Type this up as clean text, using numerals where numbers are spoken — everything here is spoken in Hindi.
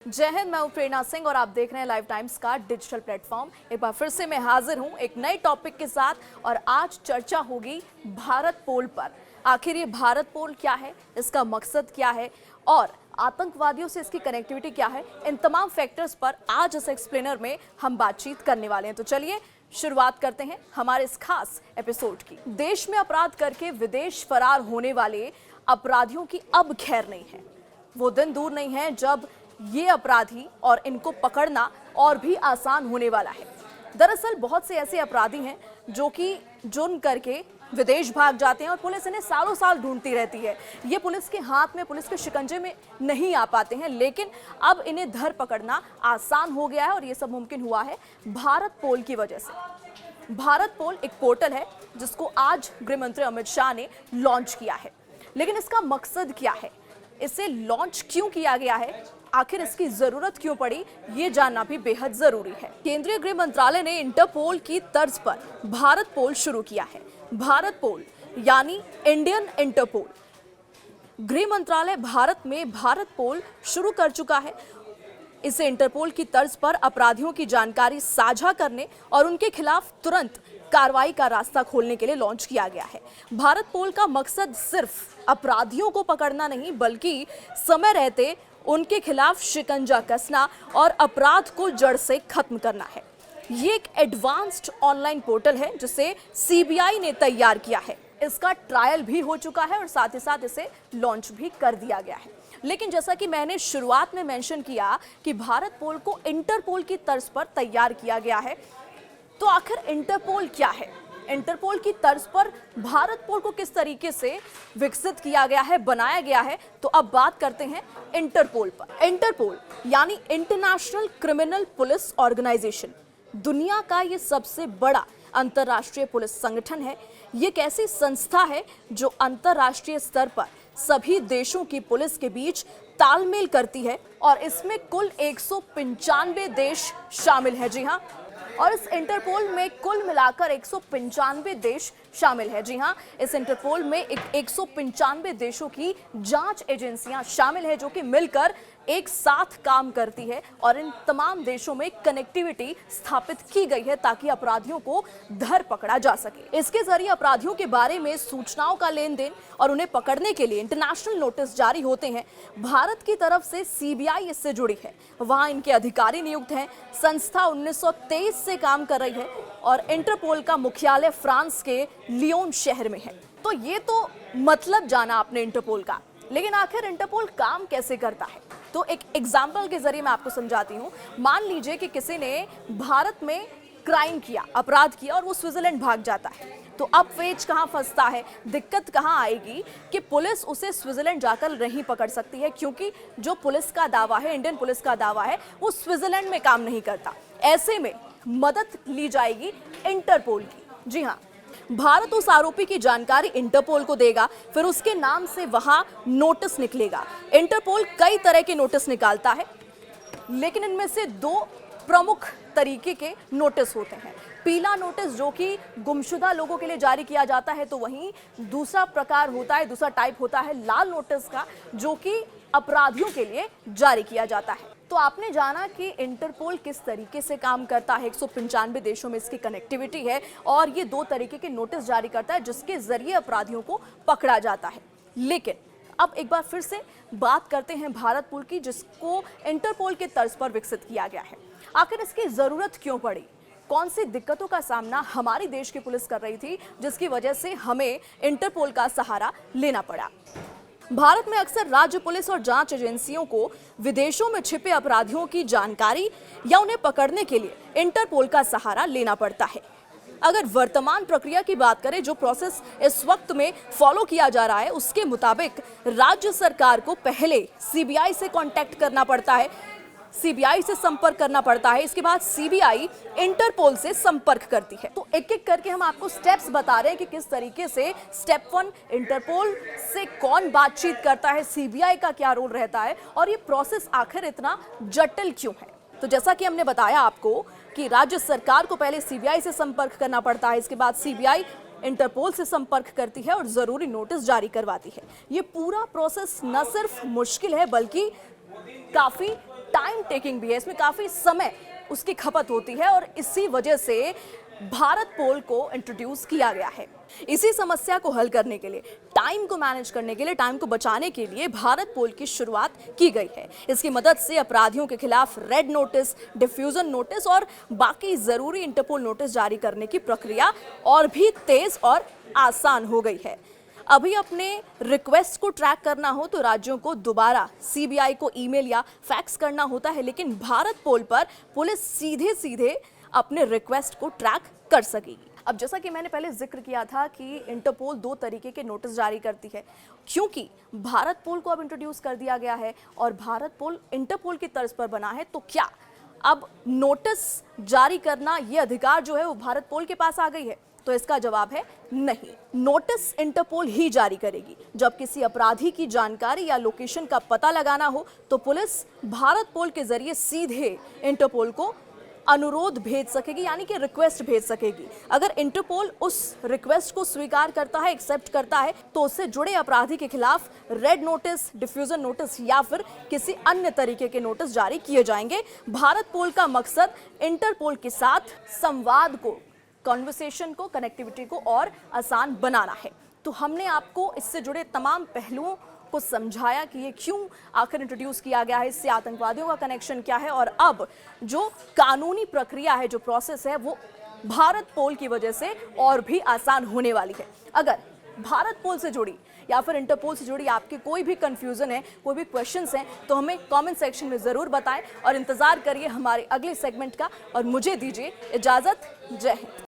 जय हिंद। मैं हूं प्रेरणा सिंह और आप देख रहे हैं लाइव टाइम्स का डिजिटल प्लेटफॉर्म। एक बार फिर से मैं हाजिर हूं एक नए टॉपिक के साथ और आज चर्चा होगी भारत पोल पर। आखिर ये भारत पोल क्या है, इसका मकसद क्या है और आतंकवादियों से इसकी कनेक्टिविटी क्या है, इन तमाम फैक्टर्स पर आज इस एक्सप्लेनर में हम बातचीत करने वाले हैं। तो चलिए शुरुआत करते हैं हमारे इस खास एपिसोड की। देश में अपराध करके विदेश फरार होने वाले अपराधियों की अब खैर नहीं है। वो दिन दूर नहीं है जब ये अपराधी और इनको पकड़ना और भी आसान होने वाला है। दरअसल बहुत से ऐसे अपराधी हैं जो कि जुर्म करके विदेश भाग जाते हैं और पुलिस इन्हें सालों साल ढूंढती रहती है। ये पुलिस के हाथ में, पुलिस के शिकंजे में नहीं आ पाते हैं, लेकिन अब इन्हें धर पकड़ना आसान हो गया है और ये सब मुमकिन हुआ है भारत पोल की वजह से। भारत पोल एक पोर्टल है जिसको आज गृह मंत्री अमित शाह ने लॉन्च किया है। लेकिन इसका मकसद क्या है, इसे लॉन्च क्यों किया गया है, आखिर इसकी जरूरत क्यों पड़ी, ये जानना भी बेहद जरूरी है। केंद्रीय गृह मंत्रालय ने इंटरपोल की तर्ज पर भारत पोल शुरू किया है। भारत पोल यानी इंडियन इंटरपोल। गृह मंत्रालय भारत में भारत पोल शुरू कर चुका है। इसे इंटरपोल की तर्ज पर अपराधियों की जानकारी साझा करने और उनके खिलाफ तुरंत कार्रवाई का रास्ता खोलने के लिए लॉन्च किया गया है। भारत पोल का मकसद सिर्फ अपराधियों को पकड़ना नहीं, बल्कि समय रहते उनके खिलाफ शिकंजा कसना और अपराध को जड़ से खत्म करना है। ये एक एडवांस्ड ऑनलाइन पोर्टल है जिसे सीबीआई ने तैयार किया है। इसका ट्रायल भी हो चुका है और साथ ही साथ इसे लॉन्च भी कर दिया गया है। लेकिन जैसा कि मैंने शुरुआत में मेंशन किया कि भारत पोल को इंटरपोल की तर्ज पर तैयार किया गया है, तो आखिर इंटरपोल क्या है, इंटरपोल की तर्ज पर भारत पोल को किस तरीके से विकसित किया गया है, बनाया गया है, तो अब बात करते हैं इंटरपोल पर। इंटरपोल यानी इंटरनेशनल क्रिमिनल पुलिस ऑर्गेनाइजेशन, दुनिया का ये सबसे बड़ा अंतर्राष्ट्रीय पुलिस संगठन है। ये एक ऐसी संस्था है जो अंतर्राष्ट्रीय स्तर पर सभी देशों की पुलिस के बीच तालमेल करती है और इसमें कुल 195 देश शामिल है। जी हाँ, और इस इंटरपोल में कुल मिलाकर 195 देश शामिल है। जी हाँ, इस इंटरपोल में 195 देशों की जांच एजेंसियां शामिल है जो कि मिलकर एक साथ काम करती है और इन तमाम देशों में कनेक्टिविटी स्थापित की गई है ताकि अपराधियों को धर पकड़ा जा सके। इसके जरिए अपराधियों के बारे में सूचनाओं का लेन देन और उन्हें पकड़ने के लिए इंटरनेशनल नोटिस जारी होते हैं। भारत की तरफ से सीबीआई इससे जुड़ी है, वहां इनके अधिकारी नियुक्त हैं। संस्था 1923 से काम कर रही है और इंटरपोल का मुख्यालय फ्रांस के लियोन शहर में है। तो ये तो मतलब जाना आपने इंटरपोल का, लेकिन आखिर इंटरपोल काम कैसे करता है, तो एक एग्जाम्पल के जरिए मैं आपको समझाती हूँ। मान लीजिए कि किसी ने भारत में क्राइम किया, अपराध किया और वो स्विट्जरलैंड भाग जाता है, तो अब पेच कहाँ फंसता है, दिक्कत कहाँ आएगी कि पुलिस उसे स्विट्जरलैंड जाकर नहीं पकड़ सकती है, क्योंकि जो पुलिस का दावा है, इंडियन पुलिस का दावा है, वो स्विट्जरलैंड में काम नहीं करता। ऐसे में मदद ली जाएगी इंटरपोल की। जी हाँ, भारत उस आरोपी की जानकारी इंटरपोल को देगा, फिर उसके नाम से वहां नोटिस निकलेगा। इंटरपोल कई तरह के नोटिस निकालता है, लेकिन इनमें से दो प्रमुख तरीके के नोटिस होते हैं। पीला नोटिस जो कि गुमशुदा लोगों के लिए जारी किया जाता है, तो वहीं दूसरा प्रकार होता है, दूसरा टाइप होता है लाल नोटिस का, जो कि अपराधियों के लिए जारी किया जाता है। तो आपने जाना कि इंटरपोल किस तरीके से काम करता है। 195 देशों में इसकी कनेक्टिविटी है और ये दो तरीके के नोटिस जारी करता है जिसके जरिए अपराधियों को पकड़ा जाता है। लेकिन अब एक बार फिर से बात करते हैं भारत पोल की, जिसको इंटरपोल के तर्ज पर विकसित किया गया है। आखिर इसकी जरूरत क्यों पड़ी, कौन सी दिक्कतों का सामना हमारी देश की पुलिस कर रही थी जिसकी वजह से हमें इंटरपोल का सहारा लेना पड़ा। भारत में अक्सर राज्य पुलिस और जांच एजेंसियों को विदेशों में छिपे अपराधियों की जानकारी या उन्हें पकड़ने के लिए इंटरपोल का सहारा लेना पड़ता है। अगर वर्तमान प्रक्रिया की बात करें, जो प्रोसेस इस वक्त में फॉलो किया जा रहा है, उसके मुताबिक राज्य सरकार को पहले सीबीआई से कांटेक्ट करना पड़ता है, सीबीआई से संपर्क करना पड़ता है, इसके बाद सीबीआई इंटरपोल से संपर्क करती है। तो एक एक करके हम आपको स्टेप्स बता रहे हैं कि किस तरीके से स्टेप 1 इंटरपोल से कौन बातचीत करता है, सीबीआई का क्या रोल रहता है और ये प्रोसेस आखिर इतना जटिल क्यों है। तो जैसा कि हमने बताया आपको कि राज्य सरकार को पहले सीबीआई से संपर्क करना पड़ता है, इसके बाद सीबीआई इंटरपोल से संपर्क करती है और जरूरी नोटिस जारी करवाती है। ये पूरा प्रोसेस न सिर्फ मुश्किल है बल्कि काफी टाइम टेकिंग भी है, इसमें काफी समय उसकी खपत होती है और इसी वजह से भारत पोल को इंट्रोड्यूस किया गया है। इसी समस्या को हल करने के लिए, टाइम को मैनेज करने के लिए, टाइम को बचाने के लिए भारत पोल की शुरुआत की गई है। इसकी मदद से अपराधियों के खिलाफ रेड नोटिस, डिफ्यूजन नोटिस और बाकी जरूरी इंटरपोल नोटिस जारी करने की प्रक्रिया और भी तेज और आसान हो गई है। अभी अपने रिक्वेस्ट को ट्रैक करना हो तो राज्यों को दोबारा सीबीआई को ईमेल या फैक्स करना होता है, लेकिन भारत पोल पर पुलिस सीधे सीधे अपने रिक्वेस्ट को ट्रैक कर सकेगी। अब जैसा कि मैंने पहले जिक्र किया था कि इंटरपोल 2 तरीके के नोटिस जारी करती है, क्योंकि भारत पोल को अब इंट्रोड्यूस कर दिया गया है और भारत पोल इंटरपोल की तर्ज पर बना है, तो क्या अब नोटिस जारी करना ये अधिकार जो है वो भारत पोल के पास आ गई है? तो इसका जवाब है नहीं। नोटिस इंटरपोल ही जारी करेगी। जब किसी अपराधी की जानकारी या लोकेशन का पता लगाना हो तो पुलिस भारत पोल के जरिए सीधे इंटरपोल को अनुरोध भेज सकेगी, यानी कि रिक्वेस्ट भेज सकेगी। अगर इंटरपोल उस रिक्वेस्ट को स्वीकार करता है, एक्सेप्ट करता है, तो उससे जुड़े अपराधी के खिलाफ रेड नोटिस, डिफ्यूजन नोटिस या फिर किसी अन्य तरीके के नोटिस जारी किए जाएंगे। भारत पोल का मकसद इंटरपोल के साथ संवाद को, कॉन्वर्सेशन को, कनेक्टिविटी को और आसान बनाना है। तो हमने आपको इससे जुड़े तमाम पहलुओं को समझाया कि ये क्यों आखिर इंट्रोड्यूस किया गया है, इससे आतंकवादियों का कनेक्शन क्या है, और अब जो कानूनी प्रक्रिया है, जो प्रोसेस है, वो भारत पोल की वजह से और भी आसान होने वाली है। अगर भारत पोल से जुड़ी या फिर इंटरपोल से जुड़ी आपके कोई भी कंफ्यूजन है, कोई भी क्वेश्चंस हैं, तो हमें कमेंट सेक्शन में ज़रूर बताएं और इंतज़ार करिए हमारे अगले सेगमेंट का। और मुझे दीजिए इजाज़त। जय हिंद।